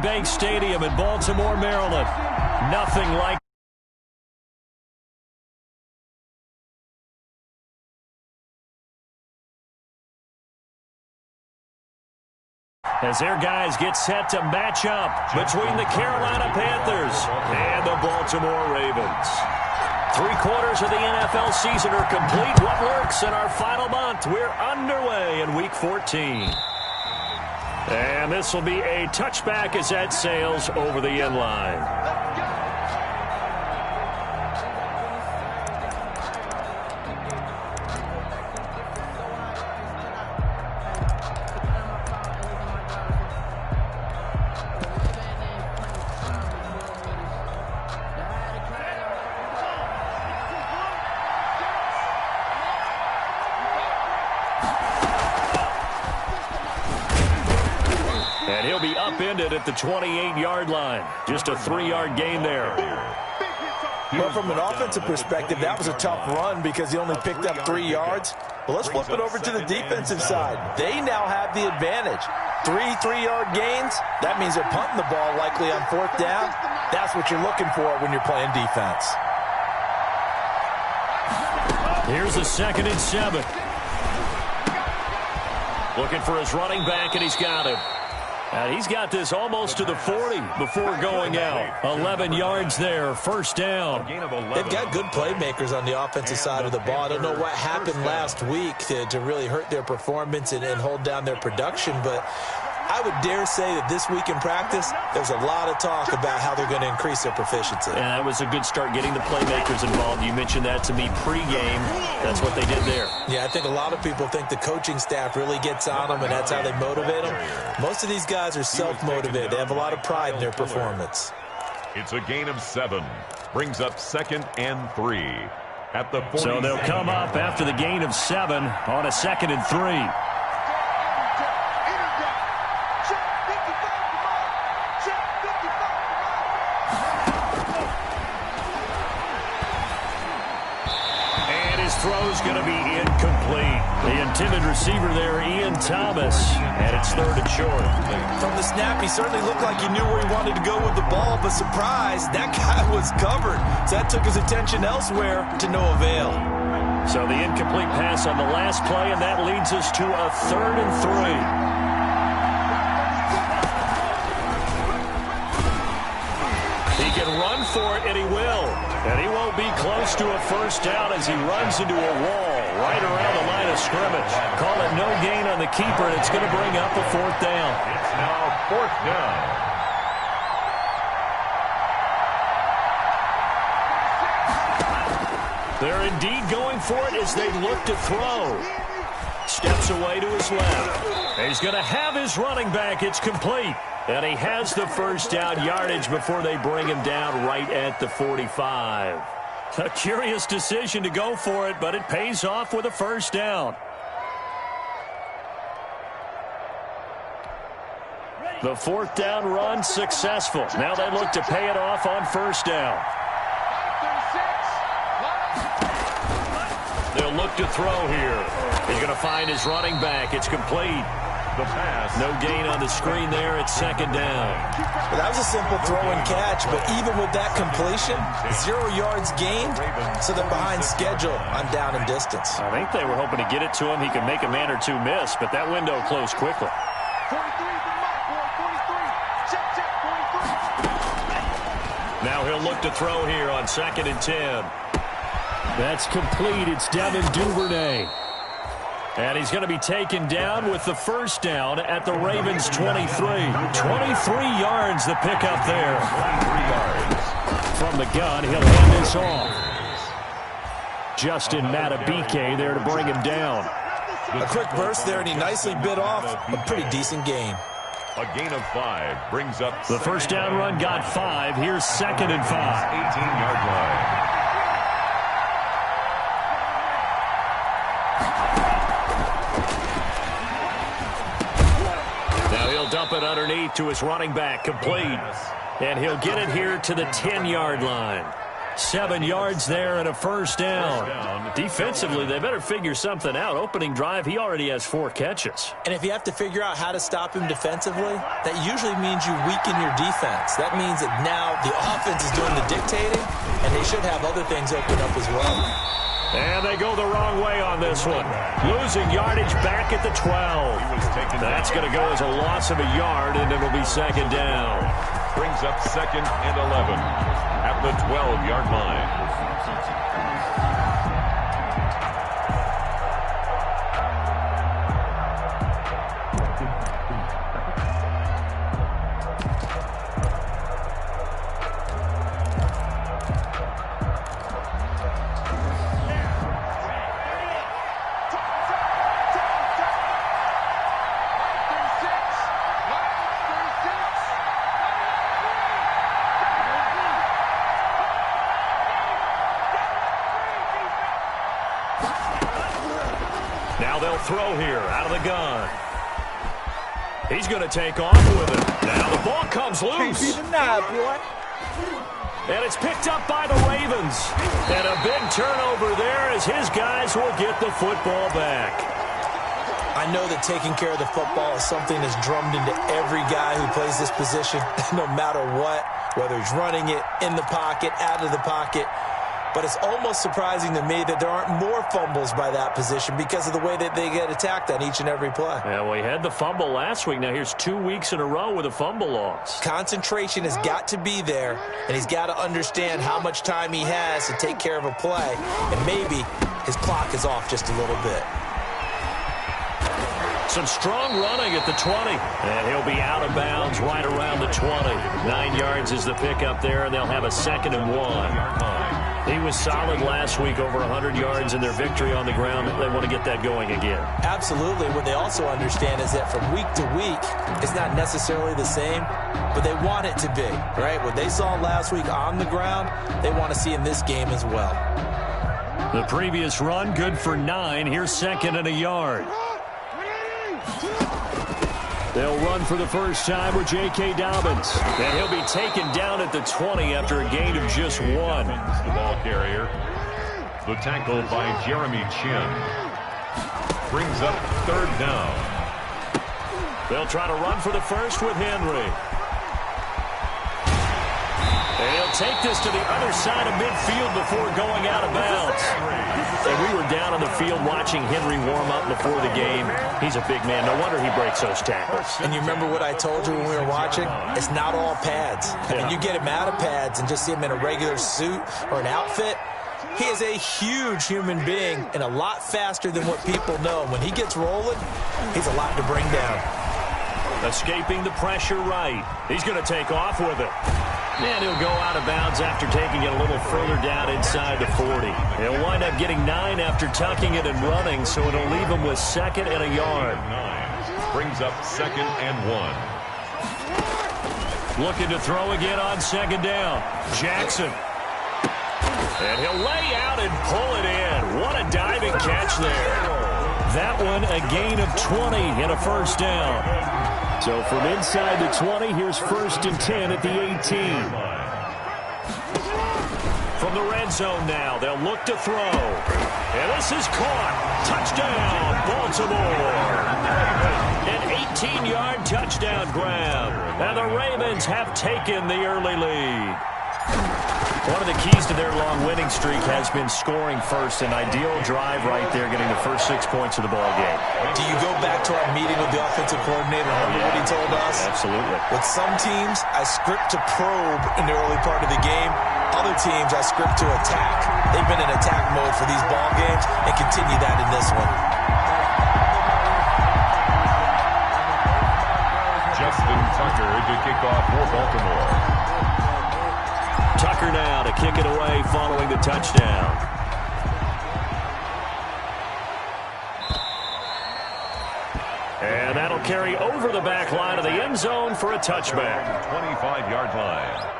Bank Stadium in Baltimore, Maryland. Nothing like as their guys get set to match up between the Carolina Panthers and the Baltimore Ravens. 3/4 of the NFL season are complete. What works in our final month? We're underway in Week 14. And this will be a touchback as that sails over the end line. And he'll be upended at the 28-yard line. Just a 3-yard gain there. Well, from an offensive perspective, that was a tough run because he only picked up 3 yards. Well, let's flip it over to the defensive side. They now have the advantage. 3-3-yard gains, that means they're punting the ball likely on 4th down. That's what you're looking for when you're playing defense. Here's a 2nd and 7. Looking for his running back, and he's got him. And he's got this almost to the 40 before going out. 11 yards there, 1st down. They've got good playmakers on the offensive side of the ball. I don't know what happened last week to really hurt their performance and hold down their production, but I would dare say that this week in practice, there's a lot of talk about how they're going to increase their proficiency. And that was a good start getting the playmakers involved. You mentioned that to me pregame. That's what they did there. Yeah, I think a lot of people think the coaching staff really gets on them, and that's how they motivate them. Most of these guys are self-motivated. They have a lot of pride in their performance. It's a gain of 7. Brings up 2nd and 3. At the 40. So they'll come up after the gain of 7 on a 2nd and 3. Throw's going to be incomplete. The intended receiver there, Ian Thomas, and it's 3rd and short. From the snap, he certainly looked like he knew where he wanted to go with the ball, but surprise, that guy was covered. So that took his attention elsewhere to no avail. So the incomplete pass on the last play, and that leads us to a 3rd and 3. He can run for it, and he will. And he won't be close to a 1st down as he runs into a wall right around the line of scrimmage. Call it no gain on the keeper, and it's going to bring up a 4th down. It's now 4th down. They're indeed going for it as they look to throw. Steps away to his left. He's going to have his running back. It's complete. And he has the 1st down yardage before they bring him down right at the 45. A curious decision to go for it, but it pays off with a 1st down. The 4th down run successful. Now they look to pay it off on 1st down. They'll look to throw here. He's going to find his running back. It's complete. The pass. No gain on the screen there. It's 2nd down. Well, that was a simple throw and catch, but even with that completion, 0 yards gained, so they're behind schedule on down and distance. I think they were hoping to get it to him. He could make a man or two miss, but that window closed quickly. Now he'll look to throw here on 2nd and 10. That's complete. It's Devin Duvernay. And he's going to be taken down with the 1st down at the Ravens' 23. 23 yards the pickup there. 23 yards. From the gun, he'll hand this off. Justin Matabike there to bring him down. A quick burst there, and he nicely bit off a pretty decent gain. A gain of 5 brings up the 1st down run got 5. Here's 2nd and 5. 18-yard line. Dump it underneath to his running back, complete. And he'll get it here to the 10-yard line. 7 yards there and a first down. Defensively, they better figure something out. Opening drive, he already has 4 catches. And if you have to figure out how to stop him defensively, that usually means you weaken your defense. That means that now the offense is doing the dictating, and they should have other things open up as well. And they go the wrong way on this one. Losing yardage back at the 12. That's going to go as a loss of a yard, and it'll be second down. Brings up second and 11 at the 12-yard line. Now they'll throw here out of the gun. He's going to take off with it. Now the ball comes loose. And it's picked up by the Ravens. And a big turnover there as his guys will get the football back. I know that taking care of the football is something that's drummed into every guy who plays this position, no matter what, whether he's running it, in the pocket, out of the pocket. But it's almost surprising to me that there aren't more fumbles by that position because of the way that they get attacked on each and every play. Yeah, we had the fumble last week. Now here's 2 weeks in a row with a fumble loss. Concentration has got to be there, and he's got to understand how much time he has to take care of a play. And maybe his clock is off just a little bit. Some strong running at the 20. And he'll be out of bounds right around the 20. 9 yards is the pickup there, and they'll have a 2nd and 1. He was solid last week, over 100 yards in their victory on the ground. They want to get that going again. Absolutely. What they also understand is that from week to week, it's not necessarily the same, but they want it to be, right? What they saw last week on the ground, they want to see in this game as well. The previous run, good for 9. Here's 2nd and a yard. They'll run for the first time with J.K. Dobbins. And he'll be taken down at the 20 after a gain of just 1. The ball carrier. The tackle by Jeremy Chin. Brings up 3rd down. They'll try to run for the first with Henry. And he'll take this to the other side of midfield before going out of bounds. And we were down on the field watching Henry warm up before the game. He's a big man. No wonder he breaks those tackles. And you remember what I told you when we were watching? It's not all pads. I mean, you get him out of pads and just see him in a regular suit or an outfit. He is a huge human being and a lot faster than what people know. When he gets rolling, he's a lot to bring down. Escaping the pressure right. He's going to take off with it. And he'll go out of bounds after taking it a little further down inside the 40. He'll wind up getting 9 after tucking it and running, so it'll leave him with 2nd and a yard. 9 brings up 2nd and 1. Looking to throw again on 2nd down. Jackson. And he'll lay out and pull it in. What a diving catch there. That one a gain of 20 and a first down. So from inside the 20, here's 1st and 10 at the 18. From the red zone now, they'll look to throw. And this is caught. Touchdown, Baltimore. An 18-yard touchdown grab. And the Ravens have taken the early lead. One of the keys to their long winning streak has been scoring first. An ideal drive right there, getting the first 6 points of the ball game. Do you go back to our meeting with the offensive coordinator? Remember what he told us? Absolutely. With some teams, I script to probe in the early part of the game. Other teams, I script to attack. They've been in attack mode for these ball games and continue that in this one. Justin Tucker to kick off for Baltimore. Tucker now to kick it away following the touchdown. And that'll carry over the back line of the end zone for a touchback. 25-yard line.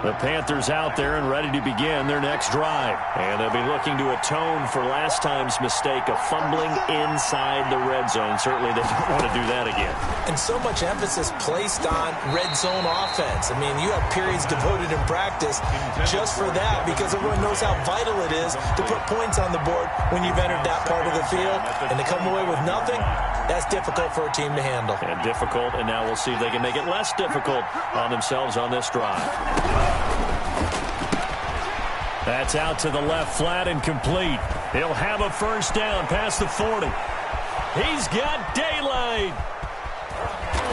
The Panthers out there and ready to begin their next drive. And they'll be looking to atone for last time's mistake of fumbling inside the red zone. Certainly they don't want to do that again. And so much emphasis placed on red zone offense. I mean, you have periods devoted in practice just for that because everyone knows how vital it is to put points on the board when you've entered that part of the field. And to come away with nothing, that's difficult for a team to handle. And difficult, and now we'll see if they can make it less difficult on themselves on this drive. That's out to the left, flat and complete. He'll have a first down past the 40. He's got daylight.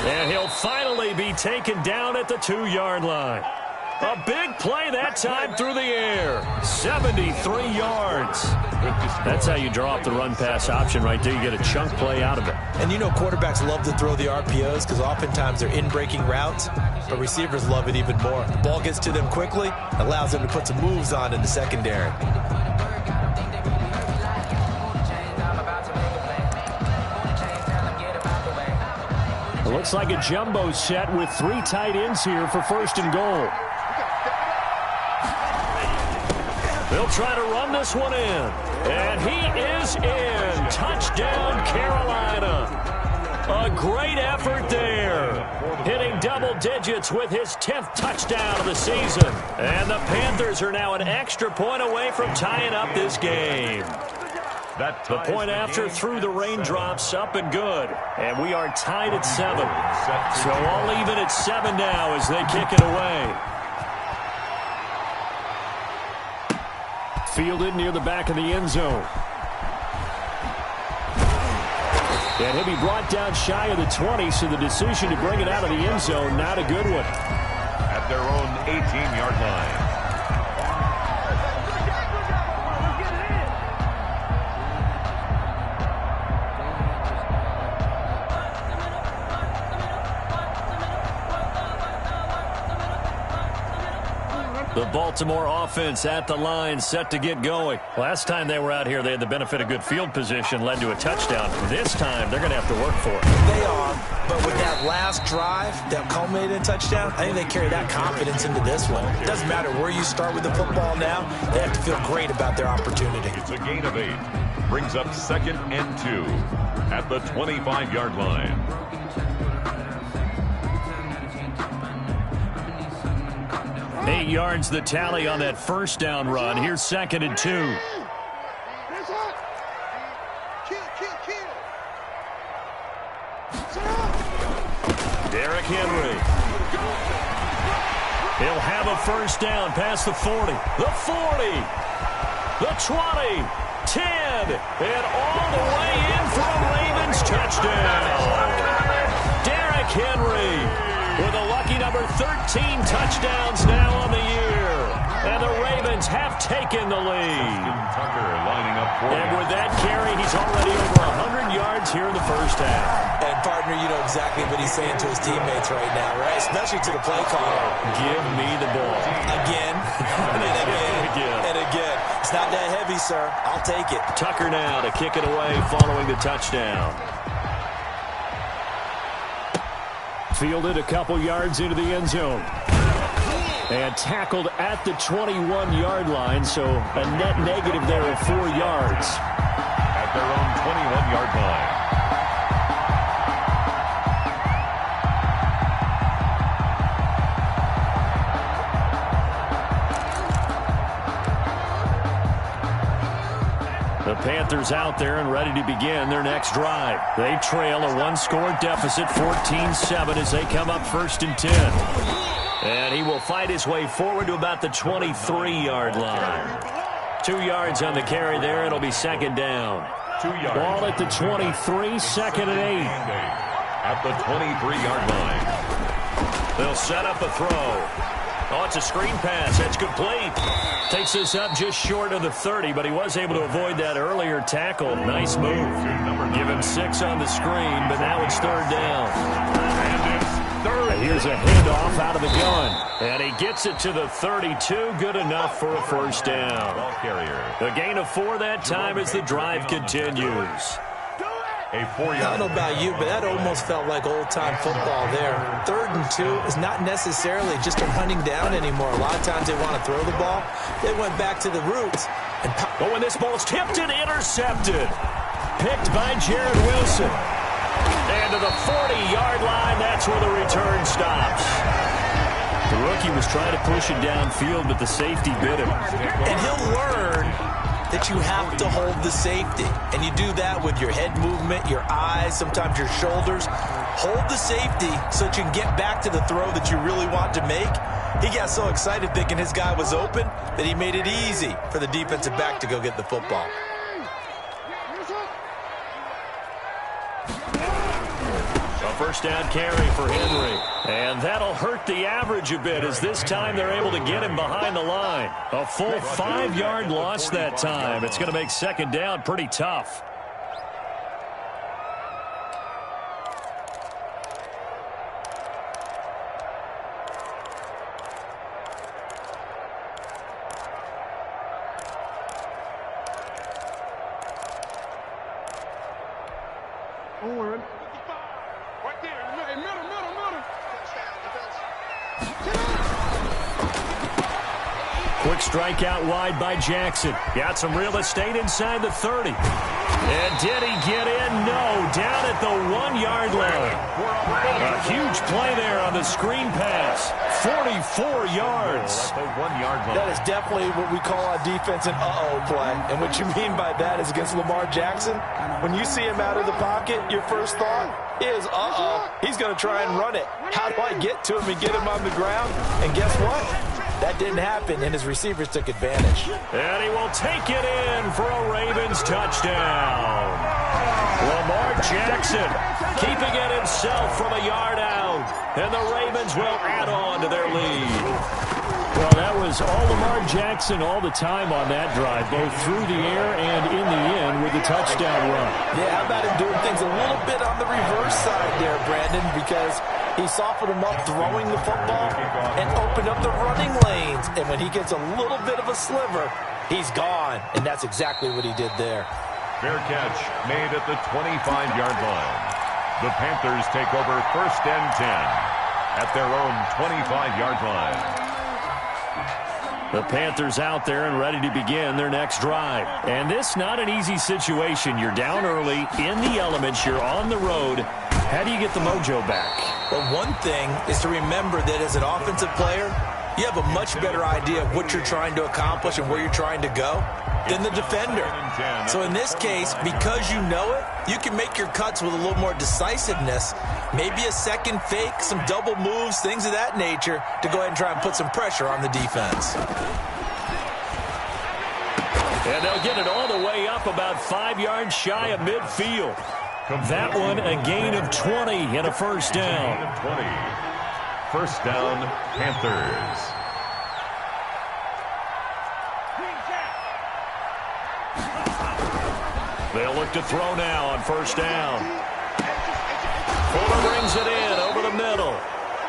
And he'll finally be taken down at the 2-yard line. A big play that time through the air. 73 yards. That's how you draw up the run-pass option right there. You get a chunk play out of it. And you know quarterbacks love to throw the RPOs because oftentimes they're in-breaking routes, but receivers love it even more. The ball gets to them quickly, allows them to put some moves on in the secondary. It looks like a jumbo set with 3 tight ends here for first and goal. They'll try to run this one in. And he is in. Touchdown, Carolina. A great effort there. Hitting double digits with his 10th touchdown of the season. And the Panthers are now an extra point away from tying up this game. The point after through the raindrops, up and good. And we are tied at 7. So all even at 7 now as they kick it away. Fielded near the back of the end zone. And he'll be brought down shy of the 20, so the decision to bring it out of the end zone, not a good one. At their own 18-yard line. The Baltimore offense at the line, set to get going. Last time they were out here, they had the benefit of good field position, led to a touchdown. This time, they're going to have to work for it. They are, but with that last drive that culminated in a touchdown, I think they carry that confidence into this one. It doesn't matter where you start with the football now. They have to feel great about their opportunity. It's a gain of 8. Brings up 2nd and 2 at the 25-yard line. 8 yards the tally on that first down run. Here's 2nd and 2. Derrick Henry. He'll have a first down past the 40. The 40. The 20. 10. And all the way in for a Ravens touchdown. Derrick Henry with a lucky number 13 touchdowns now on the year. And the Ravens have taken the lead. Tucker lining up for And with that carry, he's already over 100 yards here in the first half. And, partner, you know exactly what he's saying to his teammates right now, right? Especially to the play caller. Give me the ball. Again, and again, and again. It's not that heavy, sir. I'll take it. Tucker now to kick it away following the touchdown. Fielded a couple yards into the end zone. And tackled at the 21-yard line, so a net negative there of 4 yards. At their own 21-yard line. The Panthers out there and ready to begin their next drive. They trail a 1-score deficit, 14-7, as they come up 1st and 10. And he will fight his way forward to about the 23-yard line. 2 yards on the carry there. It'll be 2nd down. 2 yards. Ball at the 23, 2nd and 8. At the 23-yard line. They'll set up a throw. Oh, it's a screen pass. That's complete. Takes this up just short of the 30, but he was able to avoid that earlier tackle. Nice move. Give him 6 on the screen, but now it's 3rd down. And it's 3rd. Here's a handoff out of the gun. And he gets it to the 32. Good enough for a first down. Ball carrier. The gain of 4 that time as the drive continues. A 4-yard. I don't know about you, but that almost felt like old-time football there. 3rd and 2 is not necessarily just a running down anymore. A lot of times they want to throw the ball. They went back to the roots. But when this ball's tipped and intercepted, picked by Jared Wilson. And to the 40-yard line, that's where the return stops. The rookie was trying to push it downfield, but the safety bit him. And he'll learn that you have to hold the safety. And you do that with your head movement, your eyes, sometimes your shoulders. Hold the safety so that you can get back to the throw that you really want to make. He got so excited thinking his guy was open that he made it easy for the defensive back to go get the football. A first down carry for Henry. And that'll hurt the average a bit as this time they're able to get him behind the line. A full 5-yard loss that time. It's going to make second down pretty tough. Quick strike out wide by Jackson. Got some real estate inside the 30. And did he get in? No. Down at the 1-yard line. A huge play there on the screen pass. 44 yards. That is definitely what we call our defense an uh-oh play. And what you mean by that is against Lamar Jackson, when you see him out of the pocket, your first thought is, uh-oh, he's going to try and run it. How do I get to him and get him on the ground? And guess what? That didn't happen, and his receivers took advantage. And he will take it in for a Ravens touchdown. Lamar Jackson keeping it himself from a yard out. And the Ravens will add on to their lead. Well, that was all Lamar Jackson all the time on that drive, both through the air and in the end with the touchdown run. Yeah, how about him doing things a little bit on the reverse side there, Brandon, because he softened him up throwing the football and opened up the running lanes. And when he gets a little bit of a sliver, he's gone. And that's exactly what he did there. Fair catch made at the 25-yard line. The Panthers take over 1st and 10 at their own 25-yard line. The Panthers out there and ready to begin their next drive. And this not an easy situation. You're down early, in the elements, you're on the road. How do you get the mojo back? Well, one thing is to remember that as an offensive player, you have a much better idea of what you're trying to accomplish and where you're trying to go than the defender. So in this case, because you know it, you can make your cuts with a little more decisiveness, maybe a second fake, some double moves, things of that nature, to go ahead and try and put some pressure on the defense. And they'll get it all the way up about 5 yards shy of midfield. That one a gain of 20 and a first down. 20. First down, Panthers. They'll look to throw now on first down. Fuller brings it in over the middle.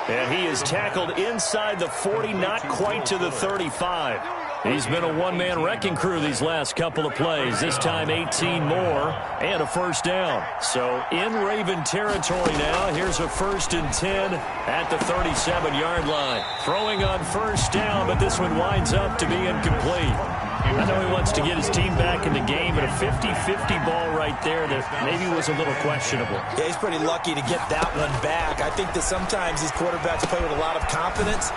And he is tackled inside the 40, not quite to the 35. He's been a one-man wrecking crew these last couple of plays. This time 18 more and a first down. So in Raven territory now. Here's a 1st and 10 at the 37-yard line. Throwing on first down, but this one winds up to be incomplete. I know he wants to get his team back in the game, but a 50-50 ball right there that maybe was a little questionable. Yeah, he's pretty lucky to get that one back. I think that sometimes these quarterbacks play with a lot of confidence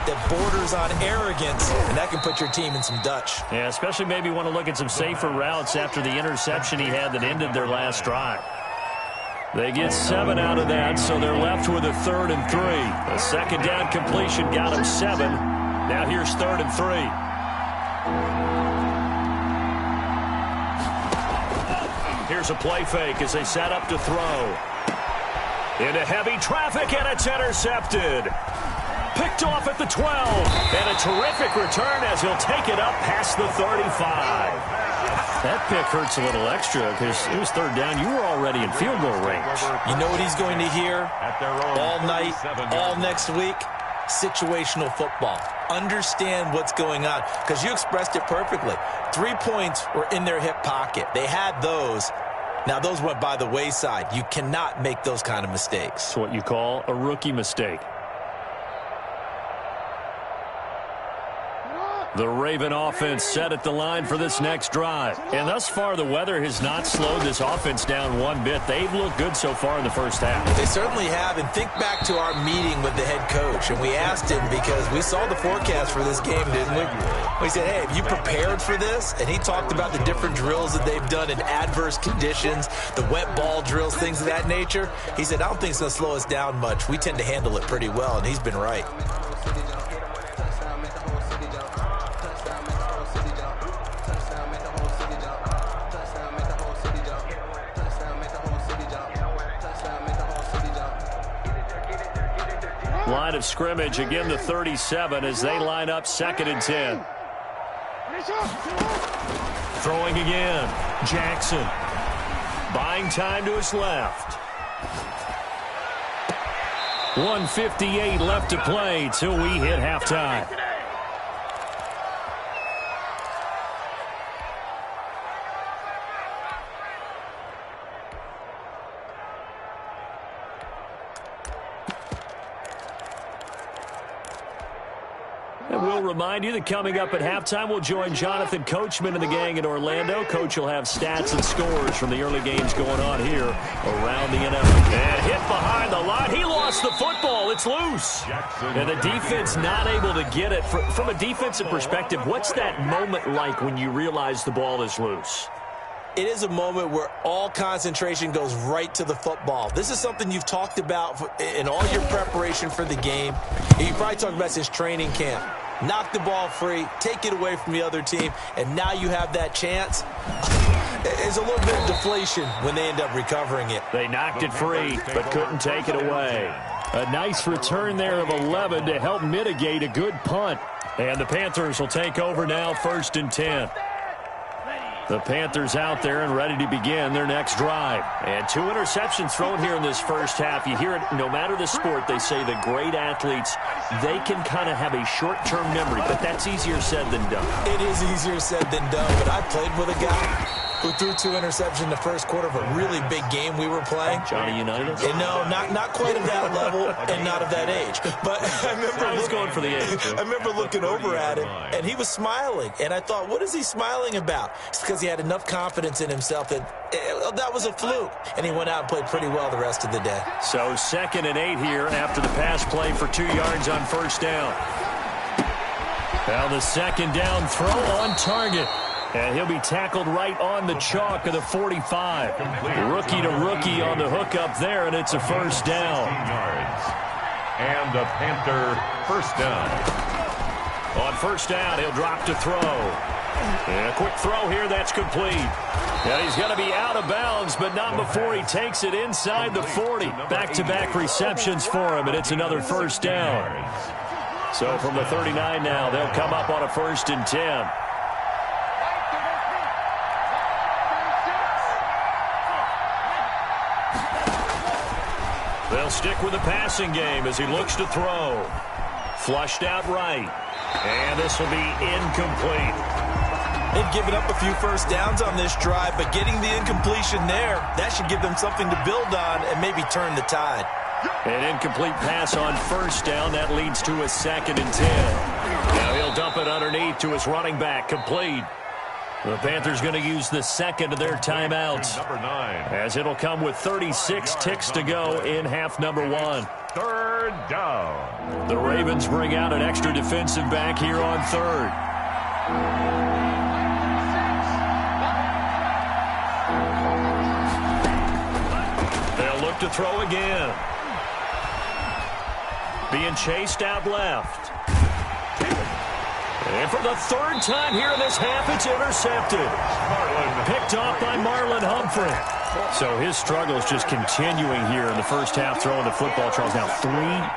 that borders on arrogance, and that can put your team in some Dutch. Yeah, especially maybe want to look at some safer routes after the interception he had that ended their last drive. They get 7 out of that, so they're left with a 3rd and 3. A second down completion got them 7. Now here's 3rd and 3. Here's a play fake as they set up to throw. Into heavy traffic, and it's intercepted. Picked off at the 12. And a terrific return as he'll take it up past the 35. That pick hurts a little extra because it was 3rd down. You were already in field goal range. You know what he's going to hear all night, all next week? Situational football. Understand what's going on, because you expressed it perfectly. 3 points were in their hip pocket. They had those. Now, those went by the wayside. You cannot make those kind of mistakes. It's what you call a rookie mistake. The Raven offense set at the line for this next drive. And thus far, the weather has not slowed this offense down one bit. They've looked good so far in the first half. They certainly have. And think back to our meeting with the head coach. And we asked him because we saw the forecast for this game, didn't we? We said, hey, have you prepared for this? And he talked about the different drills that they've done in adverse conditions, the wet ball drills, things of that nature. He said, I don't think it's going to slow us down much. We tend to handle it pretty well, and he's been right. Line of scrimmage, again the 37 as they line up 2nd and 10. Throwing again. Jackson. Buying time to his left. 1:58 left to play till we hit halftime. And we'll remind you that coming up at halftime, we'll join Jonathan Coachman and the gang in Orlando. Coach will have stats and scores from the early games going on here around the NFL. And hit behind the line. He lost the football. It's loose. And the defense not able to get it. From a defensive perspective, what's that moment like when you realize the ball is loose? It is a moment where all concentration goes right to the football. This is something you've talked about in all your preparation for the game. You probably talked about since training camp. Knock the ball free, take it away from the other team, and now you have that chance. There's a little bit of deflation when they end up recovering it. They knocked it free, but couldn't take it away. A nice return there of 11 to help mitigate a good punt. And the Panthers will take over now, 1st and 10. The Panthers out there and ready to begin their next drive. And 2 interceptions thrown here in this first half. You hear it, no matter the sport, they say the great athletes, they can kind of have a short-term memory, but that's easier said than done. It is easier said than done, but I played with a guy who threw 2 interceptions in the first quarter of a really big game we were playing. Johnny Unitas? And no, not quite of that level and not of that age. But I remember going for the age. I remember looking over at him, and he was smiling. And I thought, what is he smiling about? It's because he had enough confidence in himself that was a fluke. And he went out and played pretty well the rest of the day. So 2nd and 8 here after the pass play for 2 yards on 1st down. Now the 2nd down throw on target. And he'll be tackled right on the chalk of the 45. Rookie to rookie on the hook up there, and it's a 1st down. And the Panther 1st down. On 1st down, he'll drop to throw. And a quick throw here, that's complete. And he's going to be out of bounds, but not before he takes it inside the 40. Back-to-back receptions for him, and it's another 1st down. So from the 39 now, they'll come up on a 1st and 10. They'll stick with the passing game as he looks to throw. Flushed out right. And this will be incomplete. They've given up a few 1st downs on this drive, but getting the incompletion there, that should give them something to build on and maybe turn the tide. An incomplete pass on 1st down. That leads to a 2nd and 10. Now he'll dump it underneath to his running back. Complete. The Panthers going to use the 2nd of their timeouts, Number 9. as it'll come with 36 ticks to go in half number 1. 3rd down. The Ravens bring out an extra defensive back here on 3rd. They'll look to throw again. Being chased out left. And for the 3rd time here in this half, it's intercepted. Picked off by Marlon Humphrey. So his struggle is just continuing here in the first half, throwing the football. Charles, now 3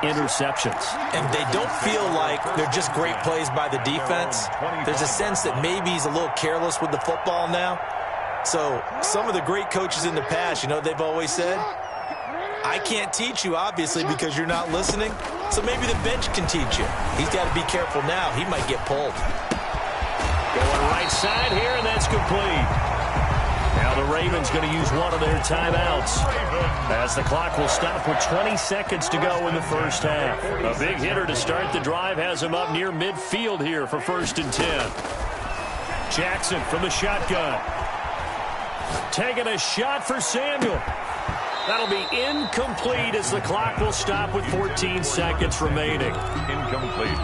interceptions. And they don't feel like they're just great plays by the defense. There's a sense that maybe he's a little careless with the football now. So some of the great coaches in the past, you know, they've always said, I can't teach you, obviously, because you're not listening. So maybe the bench can teach you. He's got to be careful now. He might get pulled. Going right side here, and that's complete. Now Now the Ravens going to use one of their timeouts as the clock will stop with 20 seconds to go in the first half. A big hitter to start the drive has him up near midfield here for 1st and 10. Jackson from the shotgun. Taking a shot for Samuel. That'll be incomplete as the clock will stop with 14 seconds remaining. Incomplete.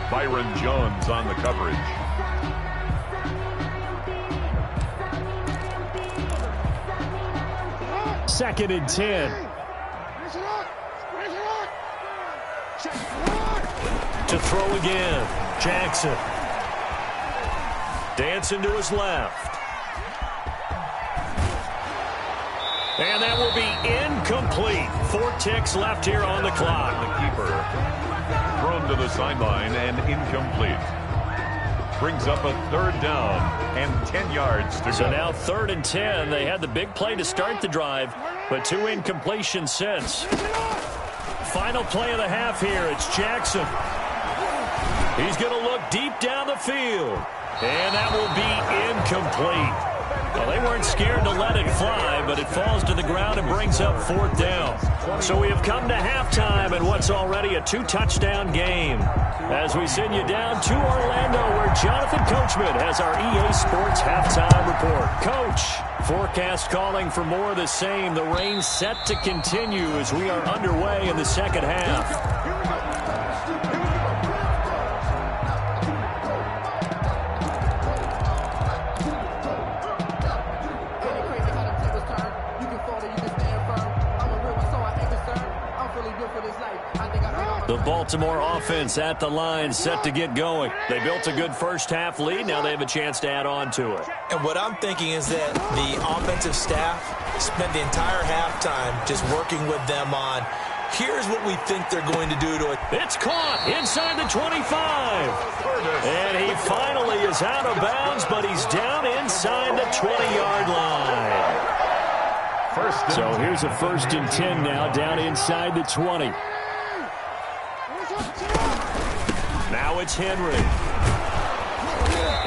Byron Jones on the coverage. Second and 10. To throw again. Jackson. Dancing to his left. And that will be incomplete. 4 ticks left here on the clock. The keeper thrown to the sideline and incomplete. Brings up a 3rd down and 10 yards to go. So now 3rd and 10. They had the big play to start the drive, but 2 incompletions since. Final play of the half here. It's Jackson. He's going to look deep down the field. And that will be incomplete. Well, they weren't scared to let it fly, but it falls to the ground and brings up 4th down. So we have come to halftime in what's already a 2-touchdown game. As we send you down to Orlando, where Jonathan Coachman has our EA Sports halftime report. Coach, forecast calling for more of the same. The rain set to continue as we are underway in the second half. The Baltimore offense at the line, set to get going. They built a good first half lead. Now they have a chance to add on to it. And what I'm thinking is that the offensive staff spent the entire halftime just working with them on, here's what we think they're going to do to it. It's caught inside the 25. And he finally is out of bounds, but he's down inside the 20-yard line. So here's a 1st and 10 now, down inside the 20. Now it's Henry.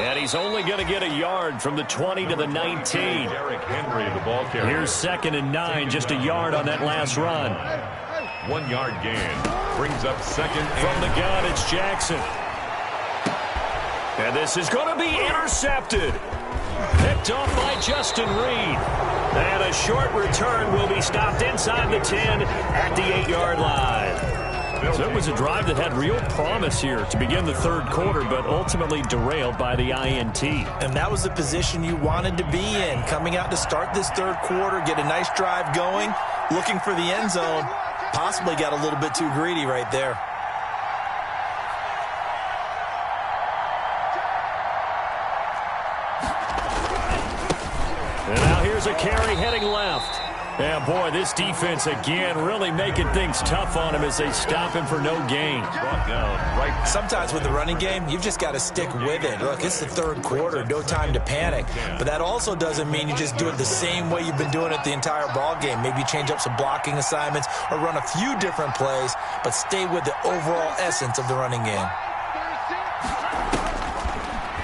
And he's only going to get a yard from the 20 to the 19. Derrick Henry, the ball carrier. Here's 2nd and 9, just a yard on that last run. 1-yard gain. Brings up 2nd. From the gun, it's Jackson. And this is going to be intercepted. Picked off by Justin Reed. And a short return will be stopped inside the 10 at the 8-yard line. So it was a drive that had real promise here to begin the 3rd quarter, but ultimately derailed by the INT. And that was the position you wanted to be in, coming out to start this 3rd quarter, get a nice drive going, looking for the end zone. Possibly got a little bit too greedy right there. And now here's a carry heading left. Yeah, boy, this defense again really making things tough on him as they stop him for no gain. Brought down right. Sometimes with the running game, you've just got to stick with it. Look, it's the 3rd quarter, no time to panic. But that also doesn't mean you just do it the same way you've been doing it the entire ball game. Maybe change up some blocking assignments or run a few different plays, but stay with the overall essence of the running game.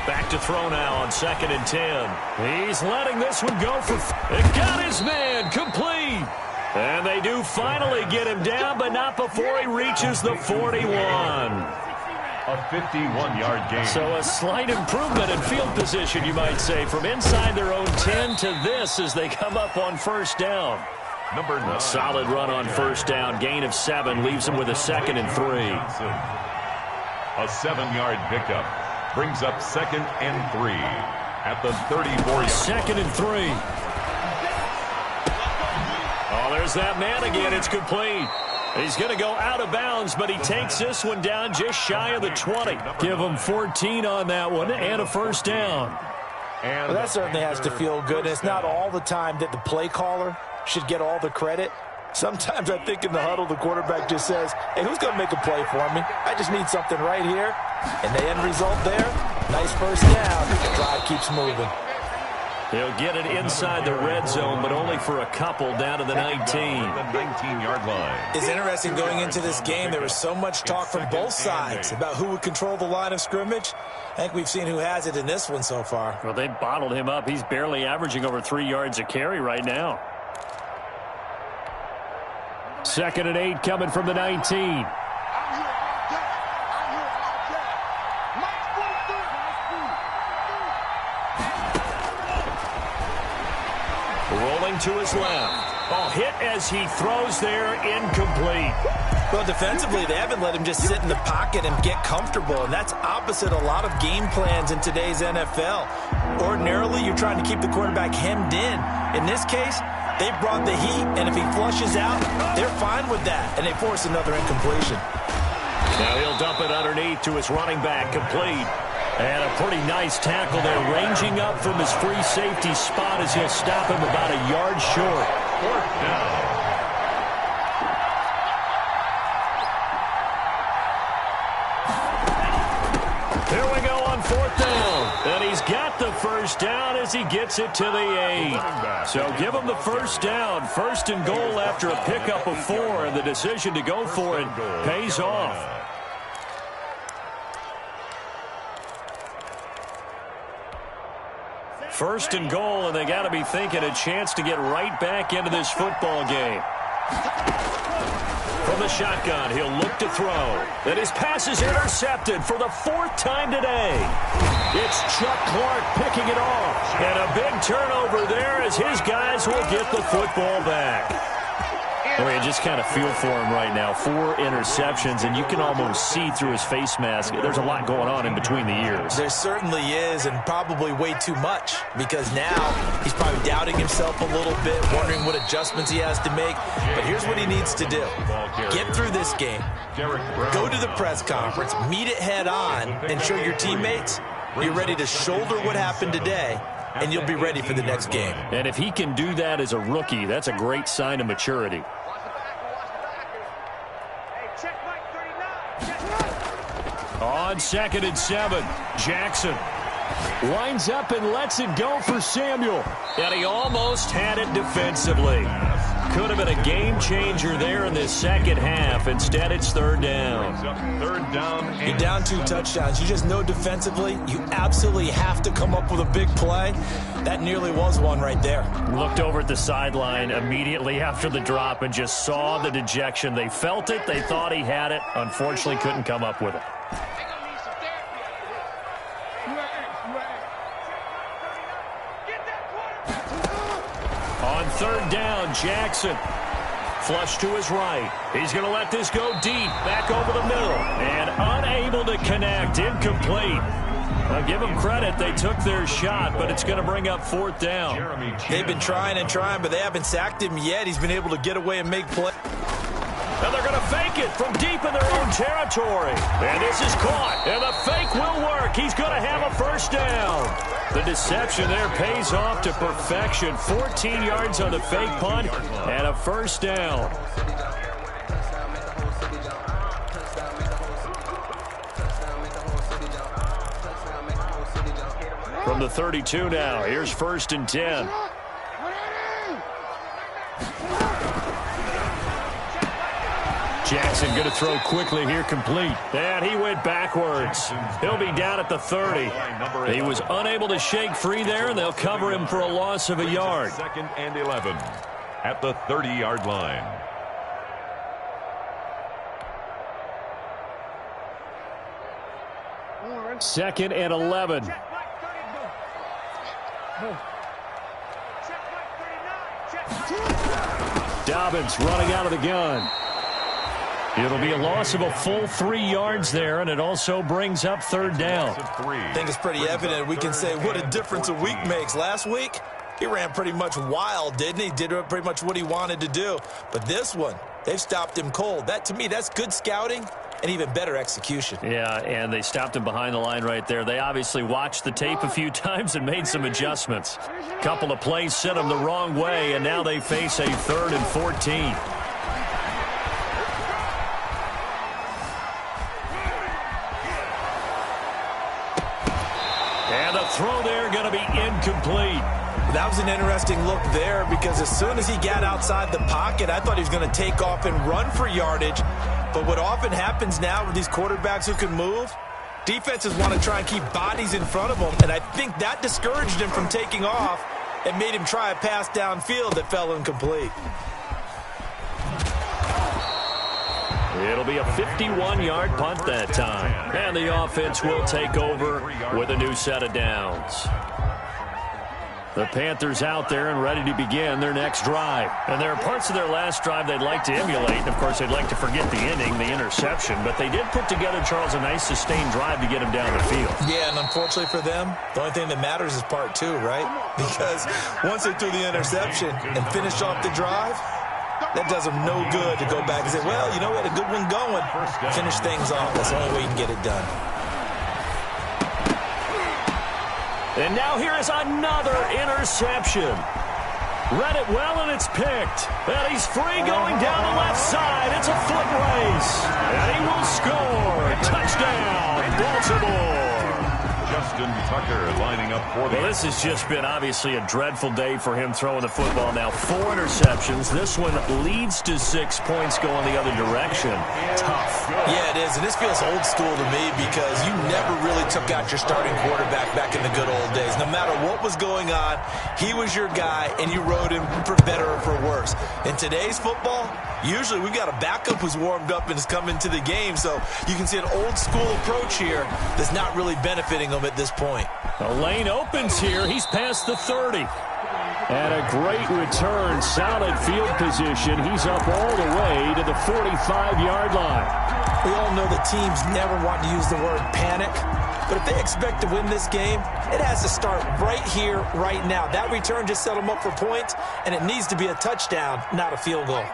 Back to throw now on 2nd and 10. He's letting this one go for... It got his man complete. And they do finally get him down, but not before he reaches the 41. A 51-yard gain. So a slight improvement in field position, you might say, from inside their own 10 to this as they come up on 1st down. Number 9. Solid run on 1st down. Gain of 7 leaves them with a 2nd and 3. A 7-yard pickup. Brings up 2nd and 3 at the 34. 2nd and 3. Oh, there's that man again. It's complete. He's going to go out of bounds, but he takes this one down just shy of the 20. Give him 14 on that one and a 1st down. Well, that certainly has to feel good. And it's not all the time that the play caller should get all the credit. Sometimes I think in the huddle, the quarterback just says, hey, who's going to make a play for me? I just need something right here. And the end result there, nice 1st down. The drive keeps moving. He'll get it inside the red zone, but only for a couple down to the 19. The 19-yard line. It's interesting going into this game. There was so much talk from both sides about who would control the line of scrimmage. I think we've seen who has it in this one so far. Well, they bottled him up. He's barely averaging over 3 yards a carry right now. 2nd and 8 coming from the 19. Rolling to his left. Oh, hit as he throws there, incomplete. Well, defensively, they haven't let him just sit in the pocket and get comfortable, and that's opposite a lot of game plans in today's NFL. Ordinarily, you're trying to keep the quarterback hemmed in. In this case, they brought the heat, and if he flushes out, they're fine with that, and they force another incompletion. Now he'll dump it underneath to his running back, complete. And a pretty nice tackle there, ranging up from his free safety spot as he'll stop him about a yard short. 4th down. Here we go on 4th down. And he's got the first down as he gets it to the 8. So give him the first down. 1st and goal after a pickup of 4, and the decision to go for it pays off. First and goal, and they got to be thinking a chance to get right back into this football game. From the shotgun, he'll look to throw. And his pass is intercepted for the 4th time today. It's Chuck Clark picking it off. And a big turnover there as his guys will get the football back. I mean, just kind of feel for him right now. 4 interceptions, and you can almost see through his face mask. There's a lot going on in between the ears. There certainly is, and probably way too much, because now he's probably doubting himself a little bit, wondering what adjustments he has to make. But here's what he needs to do. Get through this game, go to the press conference, meet it head on, and show your teammates you're ready to shoulder what happened today, and you'll be ready for the next game. And if he can do that as a rookie, that's a great sign of maturity. On 2nd and 7, Jackson winds up and lets it go for Samuel. And he almost had it defensively. Could have been a game changer there in this second half. Instead, it's 3rd down. 3rd down. You're down 2 touchdowns. You just know defensively you absolutely have to come up with a big play. That nearly was one right there. Looked over at the sideline immediately after the drop and just saw the dejection. They felt it. They thought he had it. Unfortunately, couldn't come up with it. On 3rd down, Jackson. Flush to his right. He's going to let this go deep, back over the middle, and unable to connect, incomplete. I'll give them credit. They took their shot, but it's going to bring up 4th down. They've been trying and trying, but they haven't sacked him yet. He's been able to get away and make plays. And they're going to fake it from deep in their own territory. And this is caught, and the fake will work. He's going to have a first down. The deception there pays off to perfection. 14 yards on the fake punt and a first down. From the 32 now, here's 1st and 10. Jackson going to throw quickly here, complete. And he went backwards. He'll be down at the 30. He was unable to shake free there, and they'll cover him for a loss of a yard. 2nd and 11 at the 30-yard line. Second and 11. Dobbins running out of the gun. It'll be a loss of a full 3 yards there, and it also brings up 3rd down. I think it's pretty evident. We can say what a difference a week makes. Last week, he ran pretty much wild, didn't he? Did pretty much what he wanted to do. But this one, they've stopped him cold. That, to me, that's good scouting and even better execution. Yeah, and they stopped him behind the line right there. They obviously watched the tape a few times and made some adjustments. Couple of plays sent them the wrong way, and now they face a 3rd and 14. And the throw there going to be incomplete. That was an interesting look there because as soon as he got outside the pocket, I thought he was going to take off and run for yardage. But what often happens now with these quarterbacks who can move, defenses want to try and keep bodies in front of them, and I think that discouraged him from taking off and made him try a pass downfield that fell incomplete. It'll be a 51-yard punt that time. And the offense will take over with a new set of downs. The Panthers out there and ready to begin their next drive. And there are parts of their last drive they'd like to emulate. Of course, they'd like to forget the ending, the interception. But they did put together, Charles, a nice sustained drive to get him down the field. Yeah, and unfortunately for them, the only thing that matters is part two, right? Because once they threw the interception and finished off the drive, that does them no good to go back and say, well, you know, we had a good one going. Finish things off. That's the only way you can get it done. And now here is another interception. Read it well, and it's picked. And he's free going down the left side. It's a foot race. And he will score. Touchdown, Baltimore. Justin Tucker lining up for the... Well, this has just been obviously a dreadful day for him throwing the football. Now 4 interceptions. This one leads to 6 points going the other direction. Tough. Yeah, it is. And this feels old school to me because you never really took out your starting quarterback back in the good old days. No matter what was going on, he was your guy, and you rode him for better or for worse. In today's football, usually we've got a backup who's warmed up and has come into the game. So you can see an old school approach here that's not really benefiting them at this point. The lane opens here. He's past the 30. And a great return. Solid field position. He's up all the way to the 45-yard line. We all know that teams never want to use the word panic. But if they expect to win this game, it has to start right here, right now. That return just set them up for points, and it needs to be a touchdown, not a field goal.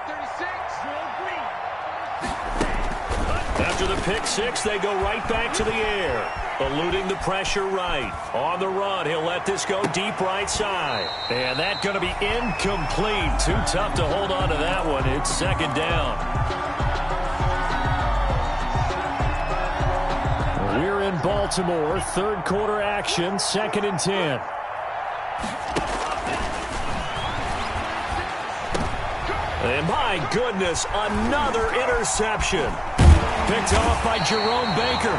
After the pick six, they go right back to the air. Eluding the pressure right. On the run, he'll let this go deep right side. And that's going to be incomplete. Too tough to hold on to that one. It's second down. We're in Baltimore. Third quarter action. 2nd and 10. And my goodness, another interception. Picked off by Jerome Baker.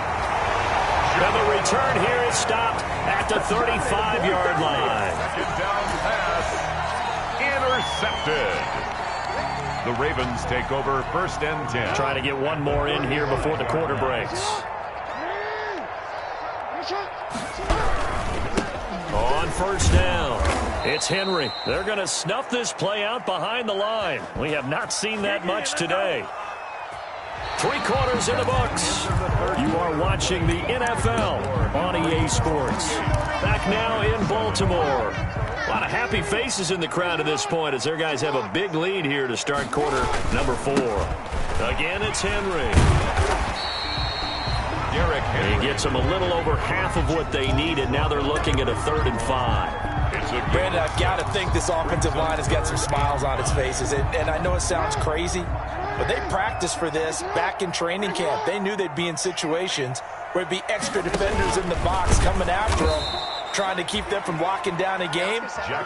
And the return here is stopped at the 35-yard line. Second down pass. Intercepted. The Ravens take over 1st and 10. Trying to get one more in here before the quarter breaks. On 1st down, it's Henry. They're going to snuff this play out behind the line. We have not seen that much today. 3 quarters in the books. You are watching the NFL on EA Sports. Back now in Baltimore. A lot of happy faces in the crowd at this point as their guys have a big lead here to start quarter number 4. Again, it's Henry. He gets them a little over half of what they needed. Now they're looking at a 3rd and 5. Brandon, I've got to think this offensive line has got some smiles on its faces. And I know it sounds crazy, but they practiced for this back in training camp. They knew they'd be in situations where it'd be extra defenders in the box coming after them, trying to keep them from locking down a game.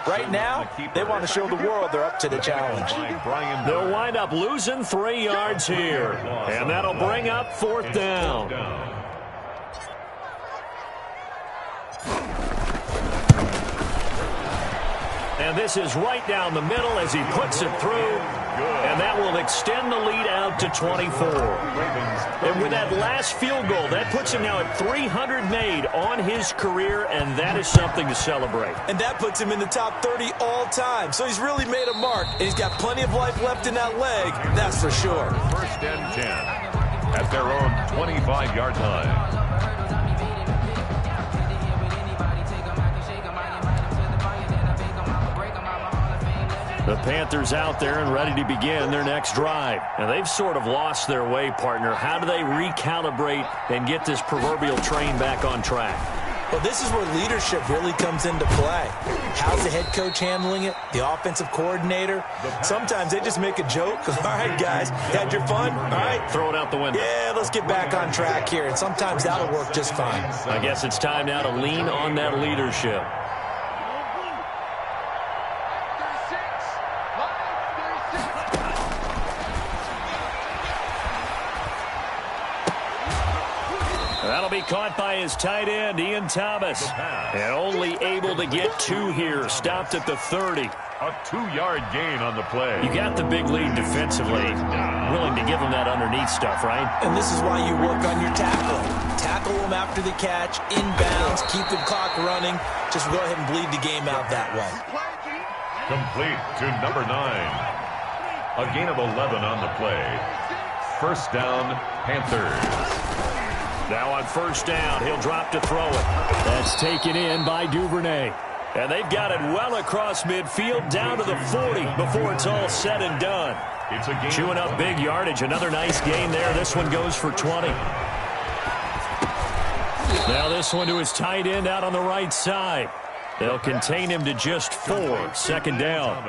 Right now, they want to show the world they're up to the challenge. They'll wind up losing 3 yards here, and that'll bring up 4th down. And this is right down the middle as he puts it through. And that will extend the lead out to 24. And with that last field goal, that puts him now at 300 made on his career, and that is something to celebrate. And that puts him in the top 30 all time. So he's really made a mark, and he's got plenty of life left in that leg, that's for sure. 1st and 10 at their own 25-yard line. The Panthers out there and ready to begin their next drive. And they've sort of lost their way, partner. How do they recalibrate and get this proverbial train back on track? Well, this is where leadership really comes into play. How's the head coach handling it? The offensive coordinator? Sometimes they just make a joke. All right, guys, had your fun? All right. Throw it out the window. Yeah, let's get back on track here. And sometimes that'll work just fine. I guess it's time now to lean on that leadership. That'll be caught by his tight end, Ian Thomas. And only able to get 2 here. Stopped at the 30. A 2-yard gain on the play. You got the big lead defensively. Willing to give him that underneath stuff, right? And this is why you work on your tackling. Tackle him after the catch, inbounds, keep the clock running. Just go ahead and bleed the game out that way. Complete to number 9. A gain of 11 on the play. First down, Panthers. Now on first down, he'll drop to throw it. That's taken in by Duvernay. And they've got it well across midfield down to the 40 before it's all said and done. It's a gain. Chewing up big yardage. Another nice gain there. This one goes for 20. Now this one to his tight end out on the right side. They'll contain him to just 4. Second down.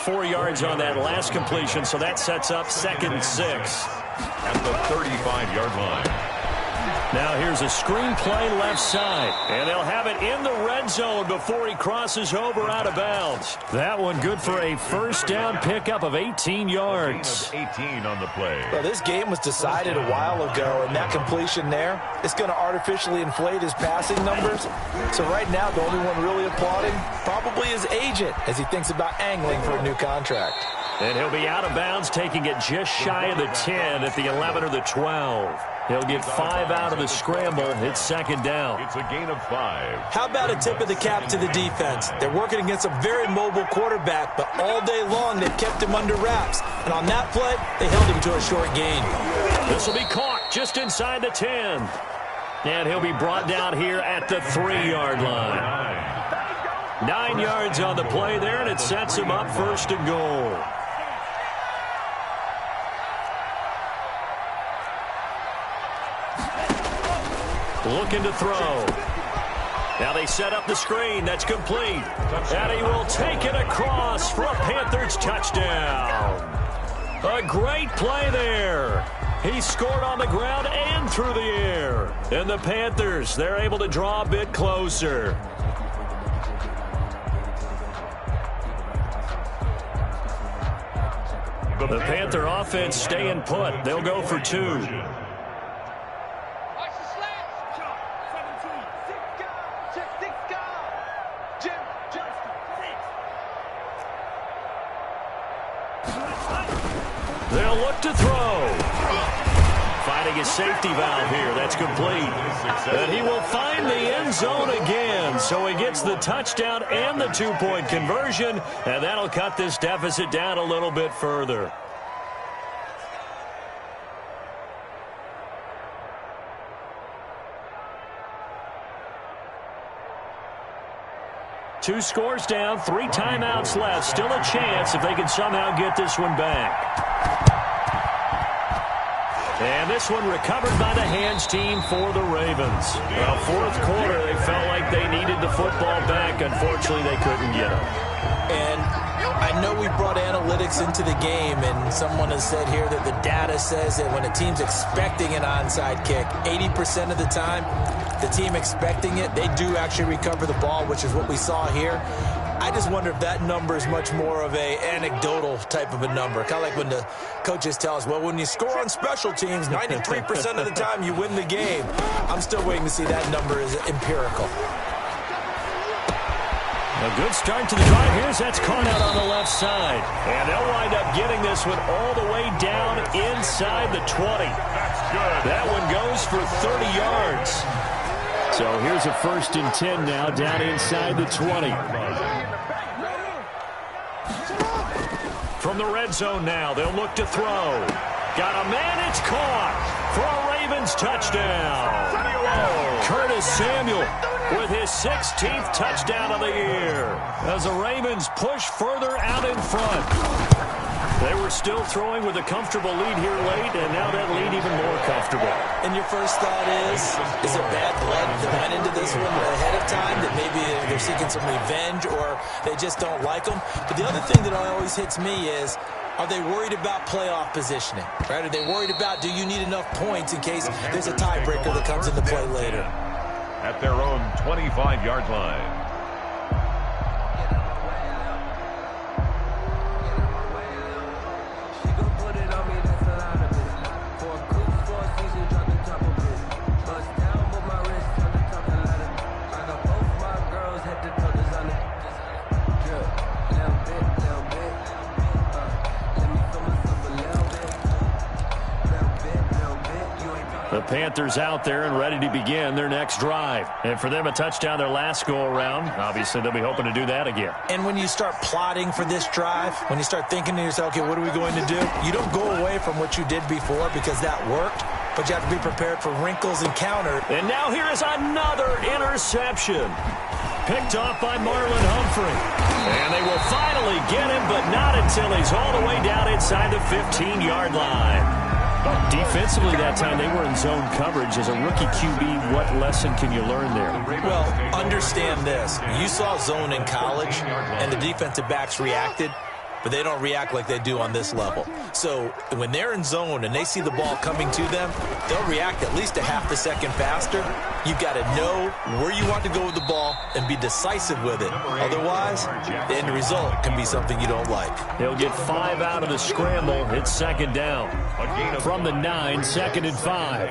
4 yards on that last completion, so that sets up 2nd and 6. At the 35-yard line. Now here's a screen play left side. And they'll have it in the red zone before he crosses over out of bounds. That one good for a first down pickup of 18 yards. 18 on the play. Well, this game was decided a while ago, and that completion there is going to artificially inflate his passing numbers. So right now, the only one really applauding probably his agent as he thinks about angling for a new contract. And he'll be out of bounds, taking it just shy of the 10 at the 11 or the 12. He'll get 5 out of the scramble. It's second down. It's a gain of 5. How about a tip of the cap to the defense? They're working against a very mobile quarterback, but all day long they've kept him under wraps. And on that play, they held him to a short gain. This will be caught just inside the 10. And he'll be brought down here at the 3-yard line. 9 yards on the play there, and it sets him up first and goal. Looking to throw. Now they set up the screen. That's complete. And he will take it across for a Panthers touchdown. A great play there. He scored on the ground and through the air. And the Panthers, they're able to draw a bit closer. The Panther offense staying put. They'll go for 2. They'll look to throw. Finding his safety valve here. That's complete. And he will find the end zone again. So he gets the touchdown and the 2-point conversion. And that'll cut this deficit down a little bit further. Two scores down, 3 timeouts left. Still a chance if they can somehow get this one back. And this one recovered by the hands team for the Ravens. Well, fourth quarter, they felt like they needed the football back. Unfortunately, they couldn't get it. And I know we brought analytics into the game, and someone has said here that the data says that when a team's expecting an onside kick, 80% of the time, the team expecting it, they do actually recover the ball, which is what we saw here. I just wonder if that number is much more of a anecdotal type of a number. Kind of like when the coaches tell us, well, when you score on special teams, 93% of the time you win the game. I'm still waiting to see that number is empirical. A good start to the drive. Here's that's caught out on the left side. And they'll wind up getting this one all the way down inside the 20. That's good. That one goes for 30 yards. So here's a 1st and 10 now down inside the 20. From the red zone now, they'll look to throw. Got a man, it's caught for a Ravens touchdown. Curtis Samuel with his 16th touchdown of the year as the Ravens push further out in front. They were still throwing with a comfortable lead here late, and now that lead even more comfortable. And your first thought is it bad blood that went into this one ahead of time, that maybe they're seeking some revenge or they just don't like them? But the other thing that always hits me is, are they worried about playoff positioning? Right? Are they worried about, do you need enough points in case there's a tiebreaker that comes into play later? At their own 25-yard line. The Panthers out there and ready to begin their next drive. And for them, a touchdown their last go-around. Obviously, they'll be hoping to do that again. And when you start plotting for this drive, when you start thinking to yourself, okay, what are we going to do? You don't go away from what you did before because that worked, but you have to be prepared for wrinkles and counter. And now here is another interception. Picked off by Marlon Humphrey. And they will finally get him, but not until he's all the way down inside the 15-yard line. Defensively that time, they were in zone coverage. As a rookie QB, what lesson can you learn there? Well, understand this. You saw zone in college, and the defensive backs reacted, but they don't react like they do on this level. So when they're in zone and they see the ball coming to them, they'll react at least a half a second faster. You've got to know where you want to go with the ball and be decisive with it. Otherwise, the end result can be something you don't like. He'll get 5 out of the scramble. It's second down. From the 9, 2nd and 5.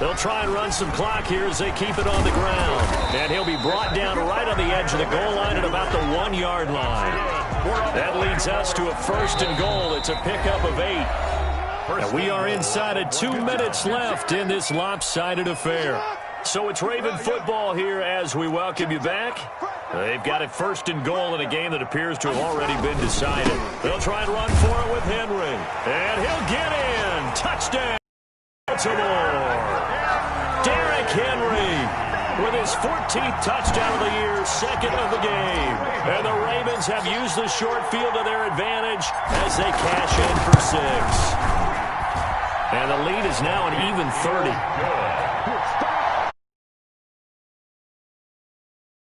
They'll try and run some clock here as they keep it on the ground. And he'll be brought down right on the edge of the goal line at about the 1-yard line. That leads us to a 1st and goal. It's a pickup of 8. And we are inside of 2 minutes left in this lopsided affair. So it's Raven football here as we welcome you back. They've got it 1st and goal in a game that appears to have already been decided. They'll try and run for it with Henry. And he'll get in. Touchdown. Baltimore. Derrick Henry with his 14th touchdown of the year, 2nd of the game. And the Ravens have used the short field to their advantage as they cash in for 6. And the lead is now an even 30.